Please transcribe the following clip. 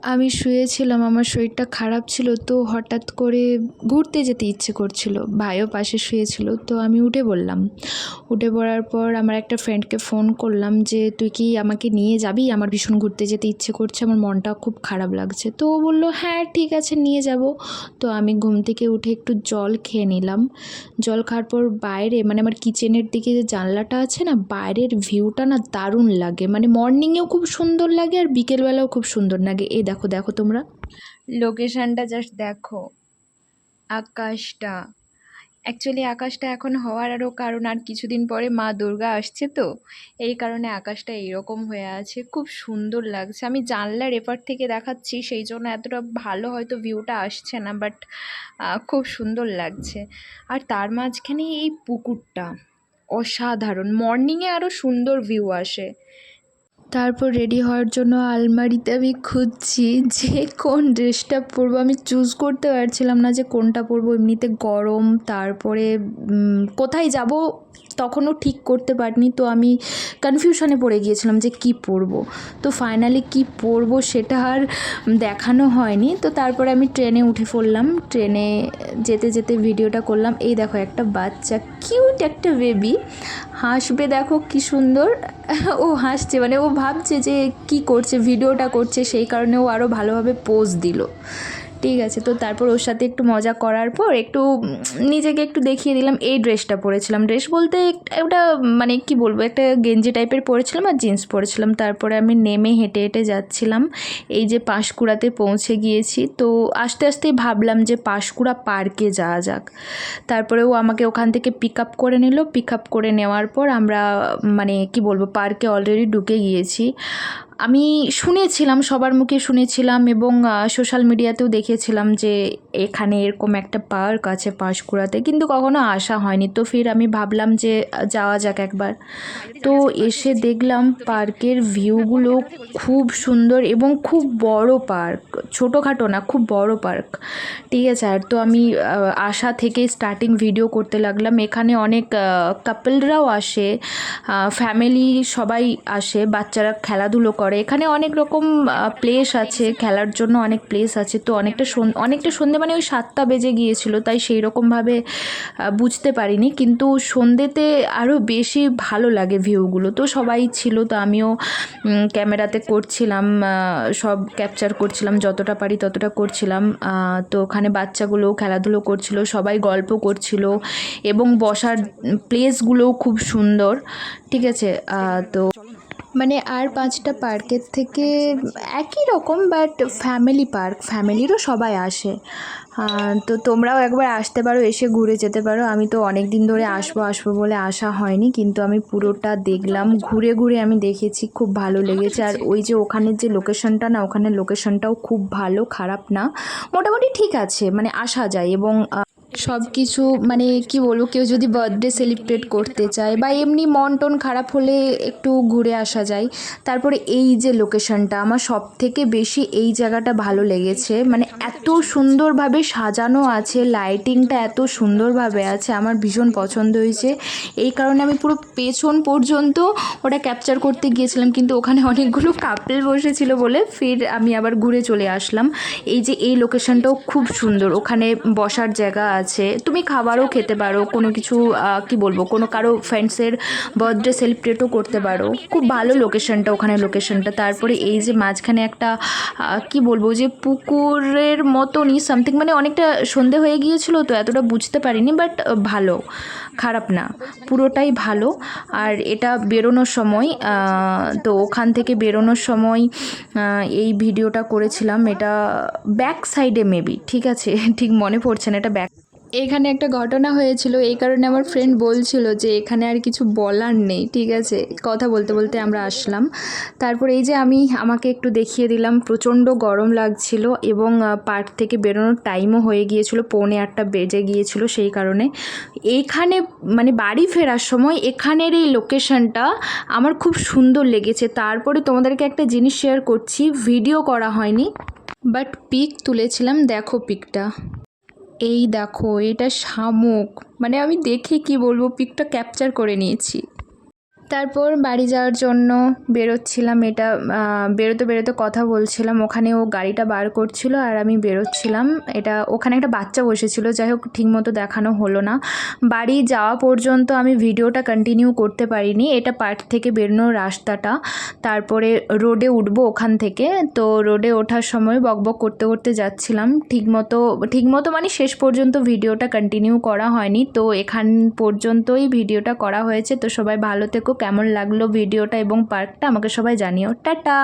আমি শুয়েছিলাম, আমার শরীরটা খারাপ ছিল, তো হঠাৎ করে ঘুরতে যেতে ইচ্ছে করছিল। ভাইও পাশে শুয়েছিল, তো আমি উঠে পড়লাম। উঠে পড়ার পর আমার একটা ফ্রেন্ডকে ফোন করলাম যে তুই কি আমাকে নিয়ে যাবি, আমার ভীষণ ঘুরতে যেতে ইচ্ছে করছে, আমার মনটা খুব খারাপ লাগছে। তো ও বললো হ্যাঁ ঠিক আছে নিয়ে যাব। তো আমি ঘুম থেকে উঠে একটু জল খেয়ে নিলাম। জল খাওয়ার পর বাইরে মানে আমার কিচেনের দিকে যে জানলাটা আছে না, বাইরের ভিউটা না দারুণ লাগে, মানে মর্নিংয়েও খুব সুন্দর লাগে আর বিকেলবেলাও খুব সুন্দর লাগে। এই দেখো দেখো তোমরা লোকেশনটা জাস্ট দেখো, আকাশটা। অ্যাকচুয়ালি আকাশটা এখন হওয়ার আরও কারণ, আর কিছুদিন পরে মা দুর্গা আসছে, তো এই কারণে আকাশটা এইরকম হয়ে আছে, খুব সুন্দর লাগছে। আমি জানলার এপার থেকে দেখাচ্ছি, সেই জন্য এতটা ভালো হয়তো ভিউটা আসছে না, বাট খুব সুন্দর লাগছে। আর তার মাঝখানে এই পুকুরটা অসাধারণ, মর্নিংয়ে আরও সুন্দর ভিউ আসে। তারপর রেডি হওয়ার জন্য আলমারিতে আমি খুঁজছি যে কোন ড্রেসটা পরবো, আমি চুজ করতে পারছিলাম না যে কোনটা পরবো। এমনিতে গরম, তারপরে কোথায় যাব তখনও ঠিক করতে পারিনি, তো আমি কনফিউশনে পড়ে গিয়েছিলাম যে কি পরবো। তো ফাইনালি কি পরবো সেটা আর দেখানো হয়নি। তো তারপরে আমি ট্রেনে উঠে পড়লাম, ট্রেনে যেতে যেতে ভিডিওটা করলাম। এই দেখো একটা বাচ্চা, কিউট একটা বেবি হাসবে, দেখো কি সুন্দর ও হাসছে, মানে ও ভাবছে যে কি করছে, ভিডিওটা করছে, সেই কারণে ও আরও ভালোভাবে পোজ দিল। ঠিক আছে, তো তারপর ওর সাথে একটু মজা করার পর একটু নিজেকে একটু দেখিয়ে দিলাম। এই ড্রেসটা পরেছিলাম, ড্রেস বলতে ওটা মানে কি বলবো, একটা গেঞ্জি টাইপের পরেছিলাম আর জিন্স পরেছিলাম। তারপরে আমি নেমে হেঁটে হেঁটে যাচ্ছিলাম, এই যে পাঁশকুড়াতে পৌঁছে গিয়েছি। তো আস্তে আস্তেই ভাবলাম যে পাঁশকুড়া পার্কে যাওয়া যাক। তারপরে ও আমাকে ওখান থেকে পিক আপ করে নিল, পিক আপ করে নেওয়ার পর আমরা মানে কি বলবো পার্কে অলরেডি ঢুকে গিয়েছি। আমি শুনেছিলাম, সবার মুখে শুনেছিলাম এবং সোশ্যাল মিডিয়াতেও দেখেছিলাম যে এখানে এরকম একটা পার্ক আছে পাঁশকুড়াতে, কিন্তু কখনো আসা হয়নি। তো ফির আমি ভাবলাম যে যাওয়া যাক একবার। তো এসে দেখলাম পার্কের ভিউগুলো খুব সুন্দর এবং খুব বড় পার্ক, ছোটোখাটো না, খুব বড় পার্ক। ঠিক আছে, আর তো আমি আসা থেকে স্টার্টিং ভিডিও করতে লাগলাম। এখানে অনেক কাপলরাও আসে, ফ্যামিলি সবাই আসে, বাচ্চারা খেলাধুলো করে। এখানে অনেক রকম প্লেস আছে খেলার জন্য, অনেক প্লেস আছে। তো অনেকটা সন্ধে মানে ওই 7টা বেজে গিয়েছিল, তাই সেই রকমভাবে বুঝতে পারিনি, কিন্তু সন্ধেতে আরও বেশি ভালো লাগে ভিউগুলো। তো সবাই ছিল, তো আমিও ক্যামেরাতে করছিলাম, সব ক্যাপচার করছিলাম, যতটা পারি ততটা করছিলাম। তো ওখানে বাচ্চাগুলোও খেলাধুলো করছিল, সবাই গল্প করছিল এবং বসার প্লেসগুলোও খুব সুন্দর। ঠিক আছে, তো মানে আর 5টা পার্কের থেকে একই রকম, বাট ফ্যামিলি পার্ক, ফ্যামিলিরও সবাই আসে। তো তোমরাও একবার আসতে পারো, এসে ঘুরে যেতে পারো। আমি তো অনেক দিন ধরে আসবো আসবো বলে আসা হয়নি, কিন্তু আমি পুরোটা দেখলাম, ঘুরে ঘুরে আমি দেখেছি, খুব ভালো লেগেছে। আর ওই যে ওখানের যে লোকেশনটা না, ওখানের লোকেশনটাও খুব ভালো, খারাপ না, মোটামুটি ঠিক আছে, মানে আসা যায়। এবং সব কিছু মানে কি বলবো, কেউ যদি বার্থডে সেলিব্রেট করতে চায় বা এমনি মন টন খারাপ হলে একটু ঘুরে আসা যায়। তারপরে এই যে লোকেশনটা, আমার সব থেকে বেশি এই জায়গাটা ভালো লেগেছে, মানে এত সুন্দরভাবে সাজানো আছে, লাইটিংটা এত সুন্দরভাবে আছে, আমার ভীষণ পছন্দ হয়েছে। এই কারণে আমি পুরো পেছন পর্যন্ত ওটা ক্যাপচার করতে গিয়েছিলাম, কিন্তু ওখানে অনেকগুলো কাপল বসেছিল বলে ফির আমি আবার ঘুরে চলে আসলাম। এই যে এই লোকেশনটাও খুব সুন্দর, ওখানে বসার জায়গা আছে, তুমি খাবারও খেতে পারো, কোনো কিছু কি বলবো, কোনো কারো ফ্রেন্ডসের বার্থডে সেলিব্রেটও করতে পারো, খুব ভালো লোকেশনটা, ওখানে লোকেশনটা। তারপরে এই যে মাঝখানে একটা কি বলবো যে পুকুরের মতনই সামথিং, মানে অনেকটা সন্ধে হয়ে গিয়েছিল তো এতটা বুঝতে পারিনি, বাট ভালো, খারাপ না, পুরোটাই ভালো। আর এটা বেরোনোর সময়, তো ওখান থেকে বেরোনোর সময় এই ভিডিওটা করেছিলাম, এটা ব্যাক সাইডে মেবি, ঠিক আছে ঠিক মনে পড়ছে না, এটা ব্যাক। এখানে একটা ঘটনা হয়েছিল, এই কারণে আমার ফ্রেন্ড বলছিল যে এখানে আর কিছু বলার নেই। ঠিক আছে, কথা বলতে বলতে আমরা আসলাম। তারপর এই যে আমাকে একটু দেখিয়ে দিলাম, প্রচণ্ড গরম লাগছিল এবং পার্ক থেকে বেরোনোর টাইমও হয়ে গিয়েছিল, 7:45 বেজে গিয়েছিল, সেই কারণে এইখানে মানে বাড়ি ফেরার সময় এখানের এই লোকেশনটা আমার খুব সুন্দর লেগেছে। তারপরে তোমাদেরকে একটা জিনিস শেয়ার করছি, ভিডিও করা হয়নি বাট পিক তুলেছিলাম, দেখো পিকটা, এই দেখো, এটা শামুক, মানে আমি দেখে কি বলবো, পিকটা ক্যাপচার করে নিয়েছি। তারপর বাড়ি যাওয়ার জন্য বেরোচ্ছিলাম, এটা বেরোতে বেরোতে কথা বলছিলাম, ওখানে ও গাড়িটা বার করছিল আর আমি বেরোচ্ছিলাম। এটা ওখানে একটা বাচ্চা বসেছিল, যাই হোক ঠিকমতো দেখানো হলো না। বাড়ি যাওয়া পর্যন্ত আমি ভিডিওটা কন্টিনিউ করতে পারিনি, এটা পার্ক থেকে বেরোনোর রাস্তাটা। তারপরে রোডে উঠবো ওখান থেকে, তো রোডে ওঠার সময় বকবক করতে করতে যাচ্ছিলাম, ঠিকমতো মানে শেষ পর্যন্ত ভিডিওটা কন্টিনিউ করা হয়নি। তো এখান পর্যন্তই ভিডিওটা করা হয়েছে। তো সবাই ভালো থেকো, কেমন লাগলো ভিডিওটা এবং পার্কটা আমাকে সবাই জানিও। টাটা।